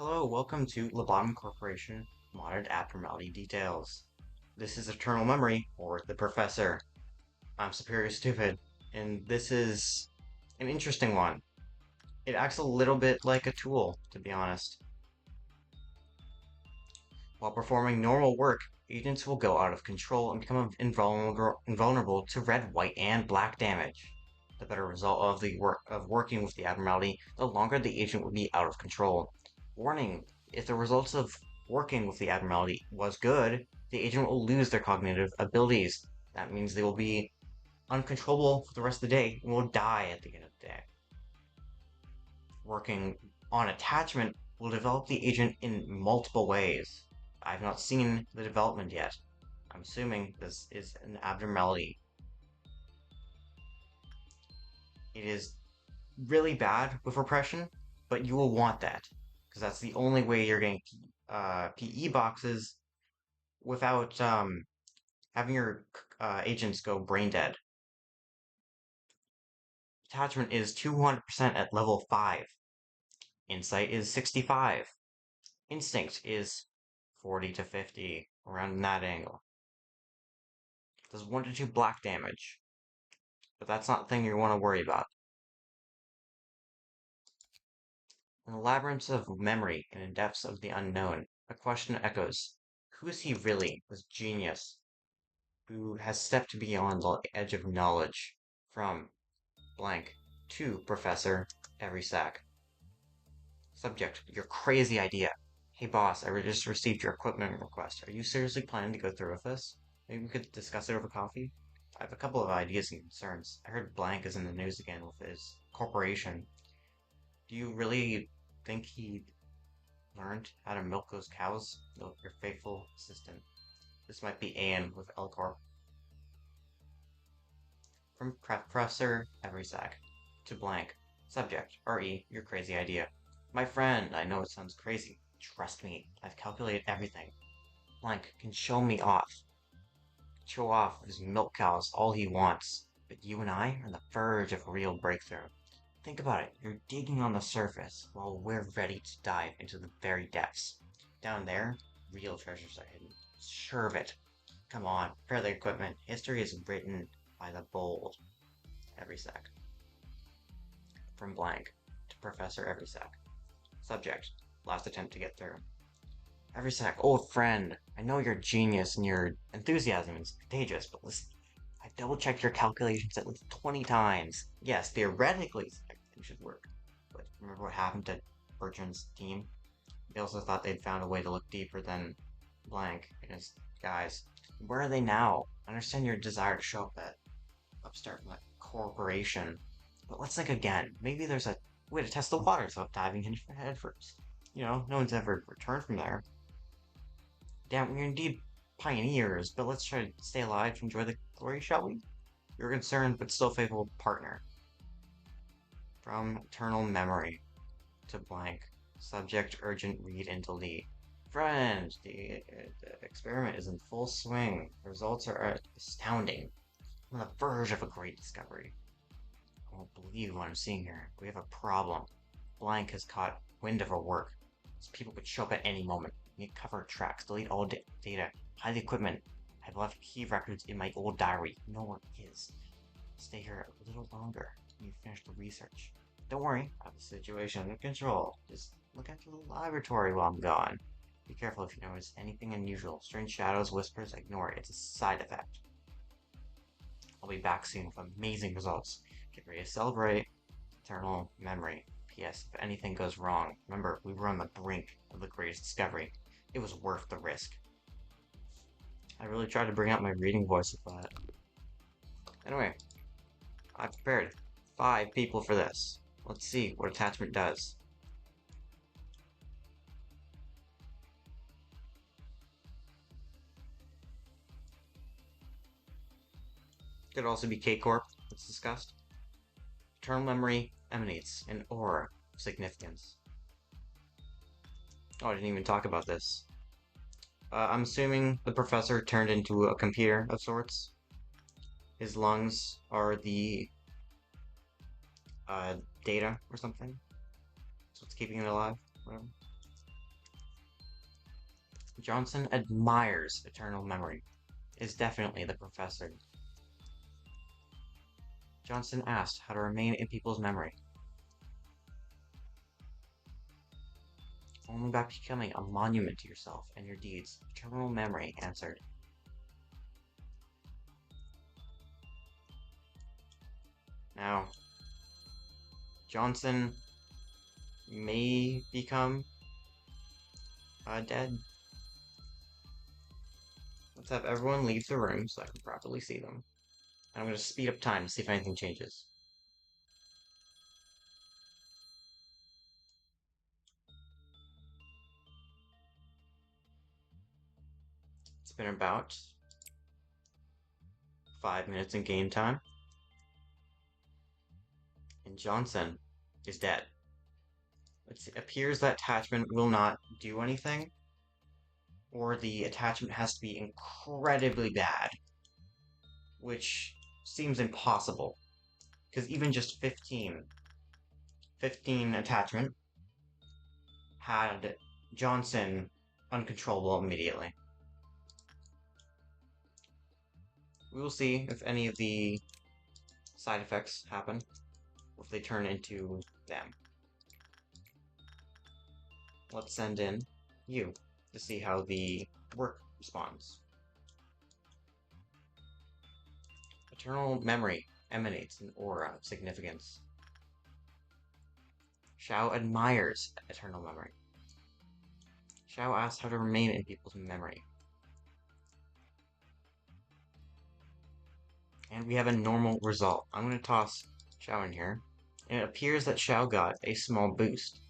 Hello, welcome to Lobotomy Corporation Modded Abnormality Details. This is Eternal Memory, or the Professor. I'm Superior Stupid, and this is an interesting one. It acts a little bit like a tool, to be honest. While performing normal work, agents will go out of control and become invulnerable to red, white, and black damage. The better result of the working with the abnormality, the longer the agent will be out of control. Warning: if the results of working with the abnormality was good, the agent will lose their cognitive abilities. That means they will be uncontrollable for the rest of the day and will die at the end of the day. Working on attachment will develop the agent in multiple ways. I've not seen the development yet. I'm assuming this is an abnormality. It is really bad with repression, but you will want that because that's the only way you're getting PE boxes without having your agents go brain dead. Attachment is 200% at level 5. Insight is 65. Instinct is 40 to 50, around that angle. Does 1 to 2 black damage, but that's not the thing you want to worry about. In the labyrinths of memory and in depths of the unknown, a question echoes. Who is he really, this genius, who has stepped beyond the edge of knowledge from blank to Professor Everysack? Subject, your crazy idea. Hey boss, I just received your equipment request. Are you seriously planning to go through with this? Maybe we could discuss it over coffee? I have a couple of ideas and concerns. I heard Blank is in the news again with his corporation. Do you really think he learned how to milk those cows? No, your faithful assistant. This might be Anne with Corp. From Professor Everysack to Blank. Subject, RE, your crazy idea. My friend, I know it sounds crazy. Trust me, I've calculated everything. Blank can show me off. Show off his milk cows all he wants. But you and I are on the verge of a real breakthrough. Think about it, you're digging on the surface while we're ready to dive into the very depths. Down there, real treasures are hidden. Sure of it. Come on, prepare the equipment. History is written by the bold. Everysack. From Blank to Professor Everysack. Subject, last attempt to get through. Everysack, old friend, I know you're a genius and your enthusiasm is contagious, but listen, I've double-checked your calculations at least 20 times. Yes, theoretically, everything should work. But remember what happened to Bertrand's team? They also thought they'd found a way to look deeper than Blank and his guys. Where are they now? I understand your desire to show up at upstart corporation. But let's think again. Maybe there's a way to test the waters without diving in head first. You know, no one's ever returned from there. Damn, we're indeed pioneers, but let's try to stay alive to enjoy the glory, shall we? You're a concerned but still faithful partner. From Eternal Memory to Blank. Subject, urgent, read, and delete. Friend, the experiment is in full swing. The results are astounding. I'm on the verge of a great discovery. I won't believe what I'm seeing here. We have a problem. Blank has caught wind of our work. These people could show up at any moment. We need to cover our tracks, delete all data, hide the equipment. I've left key records in my old diary. No one is. Stay here a little longer when you finish the research. Don't worry, I have the situation under control. Just look at the laboratory while I'm gone. Be careful if you notice anything unusual. Strange shadows, whispers, ignore it. It's a side effect. I'll be back soon with amazing results. Get ready to celebrate. Eternal Memory. P.S. If anything goes wrong, remember, we were on the brink of the greatest discovery. It was worth the risk. I really tried to bring out my reading voice with that. Anyway, I've prepared 5 people for this. Let's see what attachment does. Could also be Corp, that's discussed. Eternal Memory emanates an aura of significance. Oh, I didn't even talk about this. I'm assuming the professor turned into a computer of sorts. His lungs are the data or something. So it's keeping it alive, whatever. Johnson admires eternal memory. Is definitely the professor. Johnson asked how to remain in people's memory. Only by becoming a monument to yourself and your deeds. Eternal memory answered. Now, Johnson may become dead. Let's have everyone leave the room so I can properly see them. I'm going to speed up time to see if anything changes. It's been about 5 minutes in game time. And Johnson is dead. It appears that attachment will not do anything, or the attachment has to be incredibly bad, which seems impossible, because even just 15 attachment had Johnson uncontrollable immediately. We will see if any of the side effects happen, or if they turn into them. Let's send in you to see how the work responds. Eternal memory emanates an aura of significance. Xiao admires eternal memory. Xiao asks how to remain in people's memory. And we have a normal result. I'm going to toss Xiao in here. And it appears that Xiao got a small boost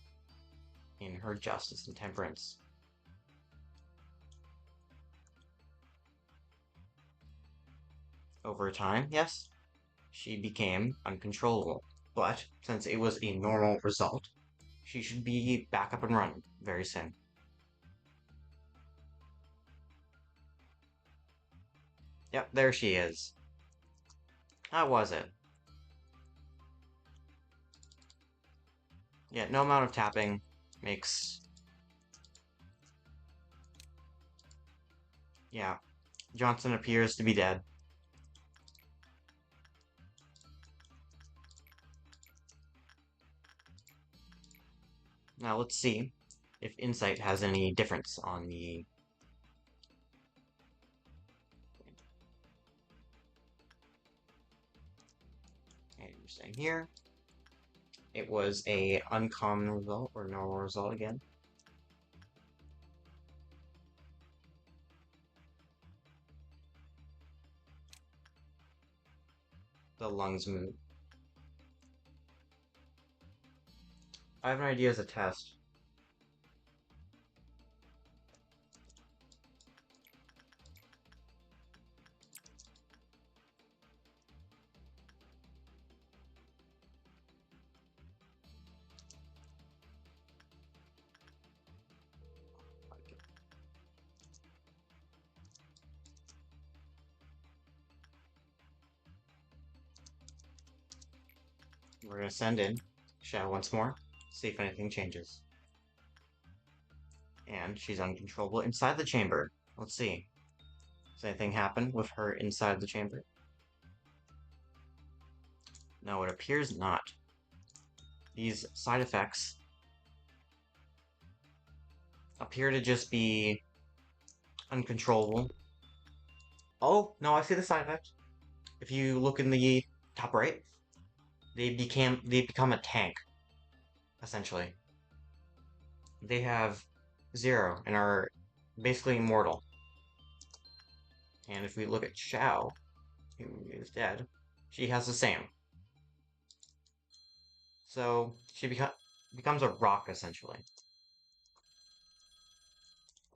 in her justice and temperance. Over time, yes, she became uncontrollable. But since it was a normal result, she should be back up and running very soon. Yep, there she is. How was it? Yeah, no amount of tapping makes... Yeah, Johnson appears to be dead. Now let's see if Insight has any difference on the... And you're staying here. It was a uncommon result, or normal result again. The lungs move. I have an idea as a test. We're going to send in Xiao once more, see if anything changes. And she's uncontrollable inside the chamber. Let's see. Does anything happen with her inside the chamber? No, it appears not. These side effects appear to just be uncontrollable. Oh, no, I see the side effect. If you look in the top right, they become a tank, essentially. They have 0 and are basically immortal. And if we look at Xiao, who is dead, she has the same. So she becomes a rock, essentially.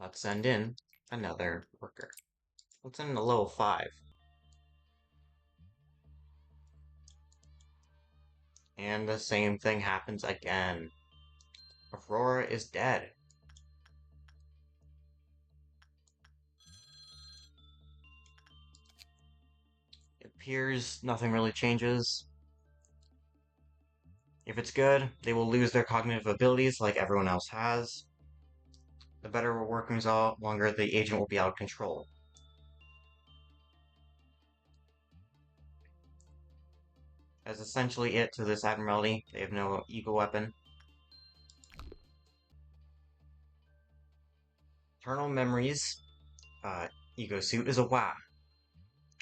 Let's send in another worker. Let's send in a level 5. And the same thing happens again. Aurora is dead. It appears nothing really changes. If it's good, they will lose their cognitive abilities like everyone else has. The better it works out, longer the agent will be out of control. That's essentially it to this abnormality. They have no E.G.O weapon. Internal memories. E.G.O suit is a WAP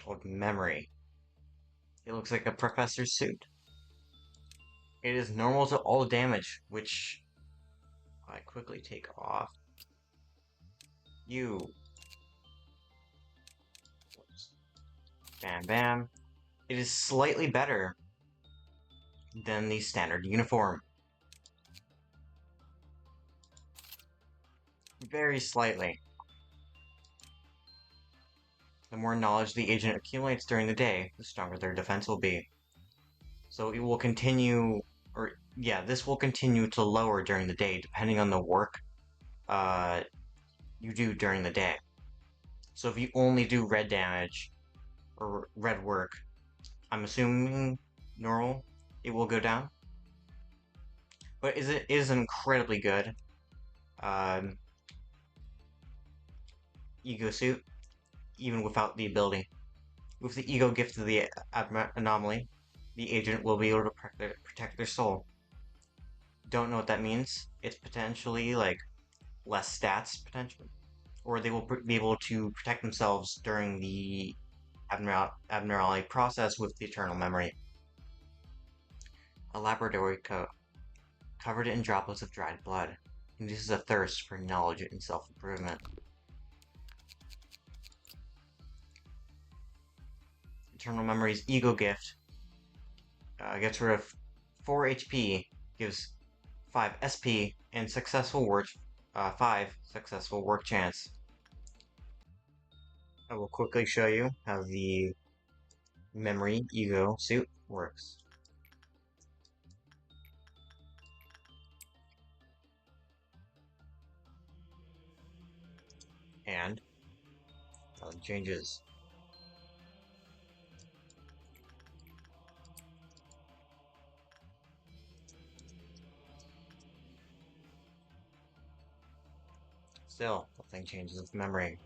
called memory. It looks like a professor's suit. It is normal to all damage, which I quickly take off. Bam bam. It is slightly better than the standard uniform. Very slightly. The more knowledge the agent accumulates during the day, the stronger their defense will be. So it will continue, this will continue to lower during the day, depending on the work you do during the day. So if you only do red damage, or red work, I'm assuming normal, it will go down. But it is incredibly good. E.G.O suit, even without the ability. With the E.G.O gift of the anomaly, the agent will be able to protect their soul. Don't know what that means. It's potentially like less stats, potentially. Or they will be able to protect themselves during the abnormality process with the eternal memory. A laboratory coat, covered in droplets of dried blood, induces a thirst for knowledge and self-improvement. Eternal Memory's E.G.O gift gets rid of 4 HP, gives 5 SP, and 5 successful work chance. I will quickly show you how the memory E.G.O suit works. And nothing changes. Still, nothing changes with memory.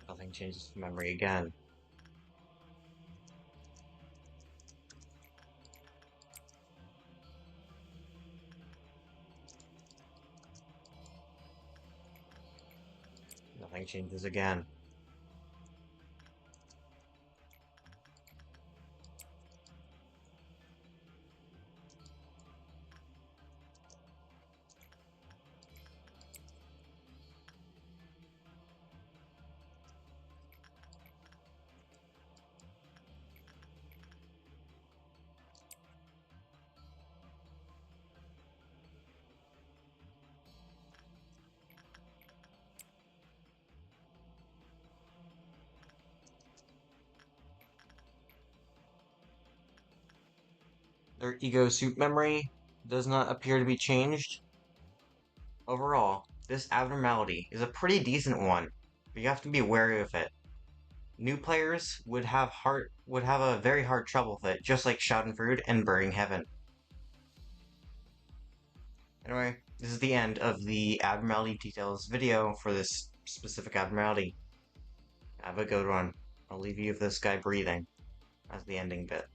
Nothing changes with memory again. Nothing changes again. Their E.G.O suit memory does not appear to be changed. Overall, this abnormality is a pretty decent one, but you have to be wary of it. New players would have a very hard trouble with it, just like Schadenfreude and Burning Heaven. Anyway, this is the end of the abnormality details video for this specific abnormality. Have a good one. I'll leave you with this guy breathing as the ending bit.